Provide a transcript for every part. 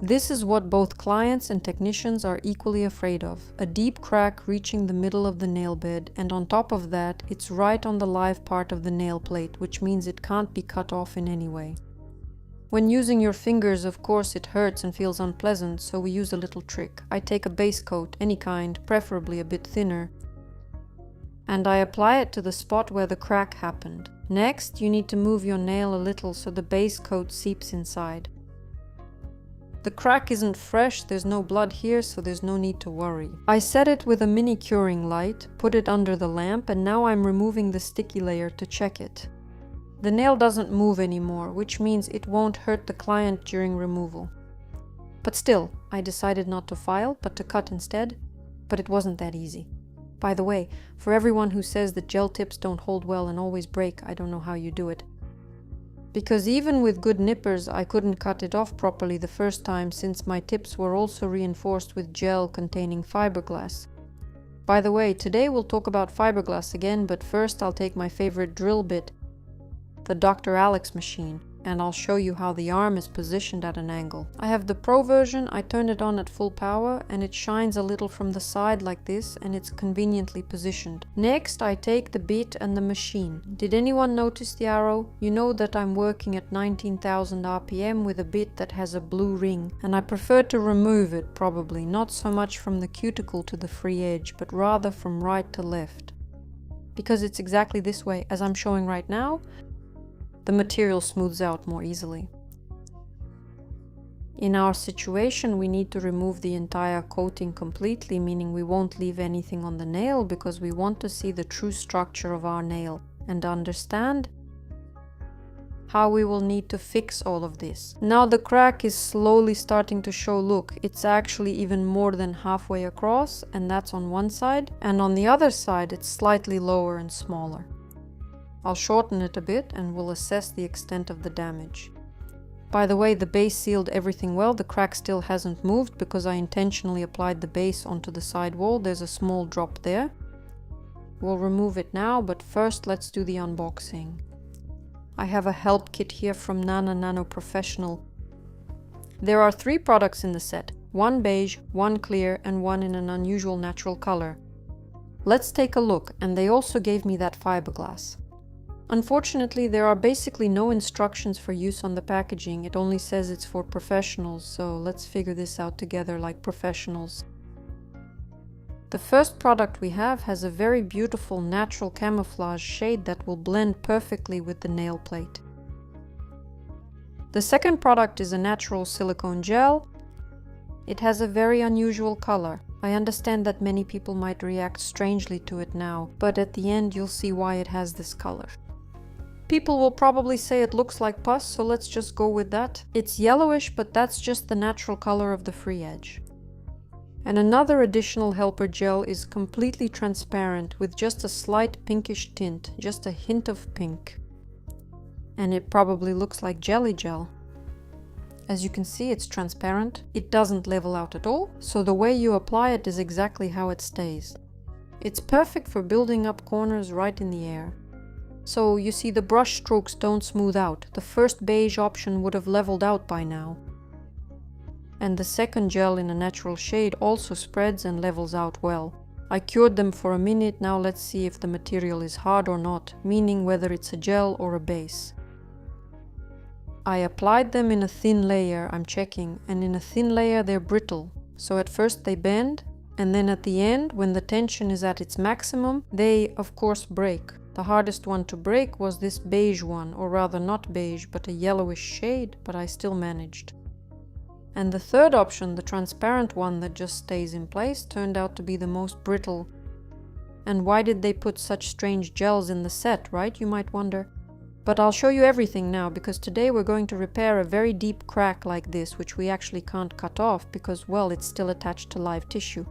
This is what both clients and technicians are equally afraid of: a deep crack reaching the middle of the nail bed, and on top of that, it's right on the live part of the nail plate, which means it can't be cut off in any way. When using your fingers, of course, it hurts and feels unpleasant, so we use a little trick. I take a base coat, any kind, preferably a bit thinner, and I apply it to the spot where the crack happened. Next, you need to move your nail a little so the base coat seeps inside. The crack isn't fresh, there's no blood here, so there's no need to worry. I set it with a mini curing light, put it under the lamp, and now I'm removing the sticky layer to check it. The nail doesn't move anymore, which means it won't hurt the client during removal. But still, I decided not to file, but to cut instead. But it wasn't that easy. By the way, for everyone who says that gel tips don't hold well and always break, I don't know how you do it. Because even with good nippers, I couldn't cut it off properly the first time, since my tips were also reinforced with gel containing fiberglass. By the way, today we'll talk about fiberglass again, but first I'll take my favorite drill bit, the Dr. Alex machine, and I'll show you how the arm is positioned at an angle. I have the Pro version. I turned it on at full power and it shines a little from the side like this, and it's conveniently positioned. Next, I take the bit and the machine. Did anyone notice the arrow? You know that I'm working at 19,000 RPM with a bit that has a blue ring, and I prefer to remove it, probably not so much from the cuticle to the free edge, but rather from right to left. Because it's exactly this way, as I'm showing right now, the material smooths out more easily. In our situation, we need to remove the entire coating completely, meaning we won't leave anything on the nail because we want to see the true structure of our nail and understand how we will need to fix all of this. Now the crack is slowly starting to show. Look, it's actually even more than halfway across, and that's on one side, and on the other side it's slightly lower and smaller. I'll shorten it a bit and we'll assess the extent of the damage. By the way, the base sealed everything well. The crack still hasn't moved because I intentionally applied the base onto the side wall. There's a small drop there. We'll remove it now, but first let's do the unboxing. I have a help kit here from Nano Professional. There are 3 products in the set, 1 beige, 1 clear, and 1 in an unusual natural color. Let's take a look, and they also gave me that fiberglass. Unfortunately, there are basically no instructions for use on the packaging. It only says it's for professionals, so let's figure this out together like professionals. The first product we have has a very beautiful natural camouflage shade that will blend perfectly with the nail plate. The second product is a natural silicone gel. It has a very unusual color. I understand that many people might react strangely to it now, but at the end you'll see why it has this color. People will probably say it looks like pus, so let's just go with that. It's yellowish, but that's just the natural color of the free edge. And another additional helper gel is completely transparent with just a slight pinkish tint, just a hint of pink. And it probably looks like jelly gel. As you can see, it's transparent. It doesn't level out at all, so the way you apply it is exactly how it stays. It's perfect for building up corners right in the air. So you see, the brush strokes don't smooth out. The first beige option would have leveled out by now. And the second gel in a natural shade also spreads and levels out well. I cured them for a minute. Now let's see if the material is hard or not, meaning whether it's a gel or a base. I applied them in a thin layer, I'm checking, and in a thin layer they're brittle. So at first they bend, and then at the end, when the tension is at its maximum, they of course break. The hardest one to break was this beige one, or rather not beige, but a yellowish shade, but I still managed. And the third option, the transparent one that just stays in place, turned out to be the most brittle. And why did they put such strange gels in the set, right? You might wonder. But I'll show you everything now, because today we're going to repair a very deep crack like this, which we actually can't cut off because, well, it's still attached to live tissue.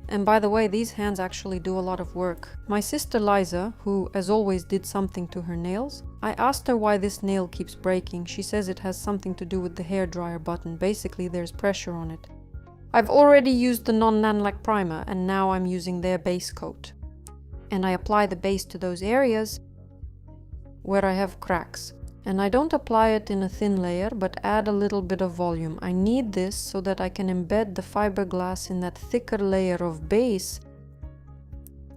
And by the way, these hands actually do a lot of work. My sister Liza, who as always did something to her nails, I asked her why this nail keeps breaking. She says it has something to do with the hairdryer button. Basically, there's pressure on it. I've already used the non-Nanlac primer, and now I'm using their base coat. And I apply the base to those areas where I have cracks. And I don't apply it in a thin layer, but add a little bit of volume. I need this so that I can embed the fiberglass in that thicker layer of base.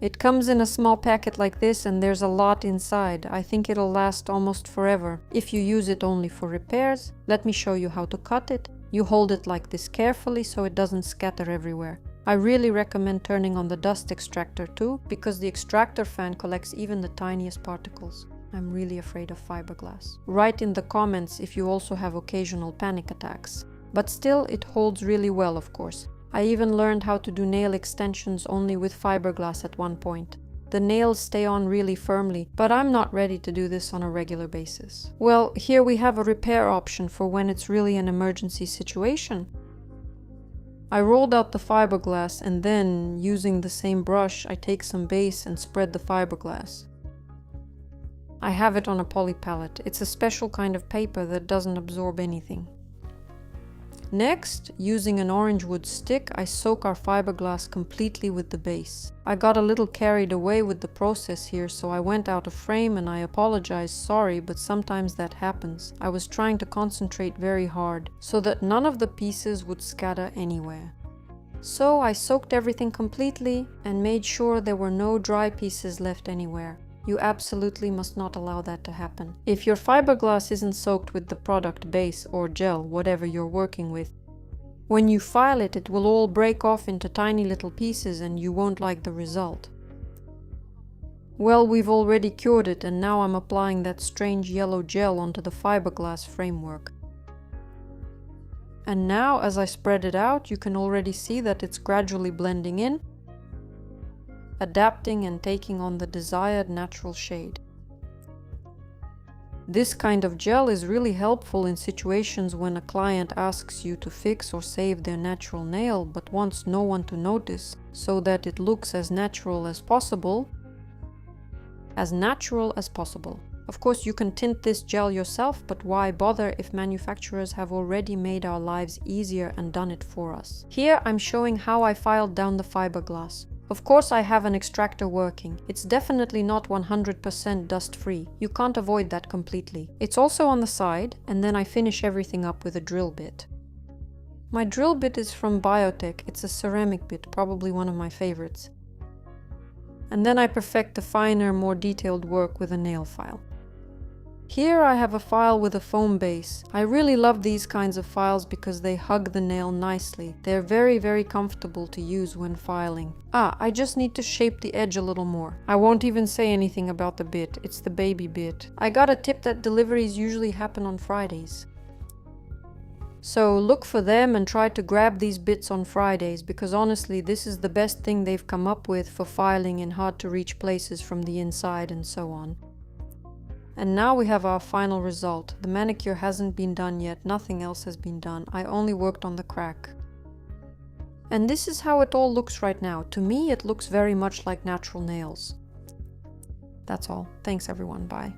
It comes in a small packet like this, and there's a lot inside. I think it'll last almost forever if you use it only for repairs. Let me show you how to cut it. You hold it like this carefully so it doesn't scatter everywhere. I really recommend turning on the dust extractor too, because the extractor fan collects even the tiniest particles. I'm really afraid of fiberglass. Write in the comments if you also have occasional panic attacks. But still, it holds really well, of course. I even learned how to do nail extensions only with fiberglass at one point. The nails stay on really firmly, but I'm not ready to do this on a regular basis. Well, here we have a repair option for when it's really an emergency situation. I rolled out the fiberglass, and then, using the same brush, I take some base and spread the fiberglass. I have it on a poly palette. It's a special kind of paper that doesn't absorb anything. Next, using an orange wood stick, I soak our fiberglass completely with the base. I got a little carried away with the process here, so I went out of frame, and I apologize, sorry, but sometimes that happens. I was trying to concentrate very hard, so that none of the pieces would scatter anywhere. So I soaked everything completely and made sure there were no dry pieces left anywhere. You absolutely must not allow that to happen. If your fiberglass isn't soaked with the product base or gel, whatever you're working with, when you file it, it will all break off into tiny little pieces and you won't like the result. Well, we've already cured it, and now I'm applying that strange yellow gel onto the fiberglass framework. And now, as I spread it out, you can already see that it's gradually blending in, adapting and taking on the desired natural shade. This kind of gel is really helpful in situations when a client asks you to fix or save their natural nail but wants no one to notice, so that it looks as natural as possible. Of course, you can tint this gel yourself, but why bother if manufacturers have already made our lives easier and done it for us. Here I'm showing how I filed down the fiberglass. Of course, I have an extractor working. It's definitely not 100% dust-free. You can't avoid that completely. It's also on the side, and then I finish everything up with a drill bit. My drill bit is from Biotech. It's a ceramic bit, probably one of my favorites. And then I perfect the finer, more detailed work with a nail file. Here I have a file with a foam base. I really love these kinds of files because they hug the nail nicely. They're very, very comfortable to use when filing. I just need to shape the edge a little more. I won't even say anything about the bit. It's the baby bit. I got a tip that deliveries usually happen on Fridays. So look for them and try to grab these bits on Fridays, because honestly, this is the best thing they've come up with for filing in hard to reach places from the inside and so on. And now we have our final result. The manicure hasn't been done yet, nothing else has been done. I only worked on the crack. And this is how it all looks right now. To me, it looks very much like natural nails. That's all. Thanks everyone, bye.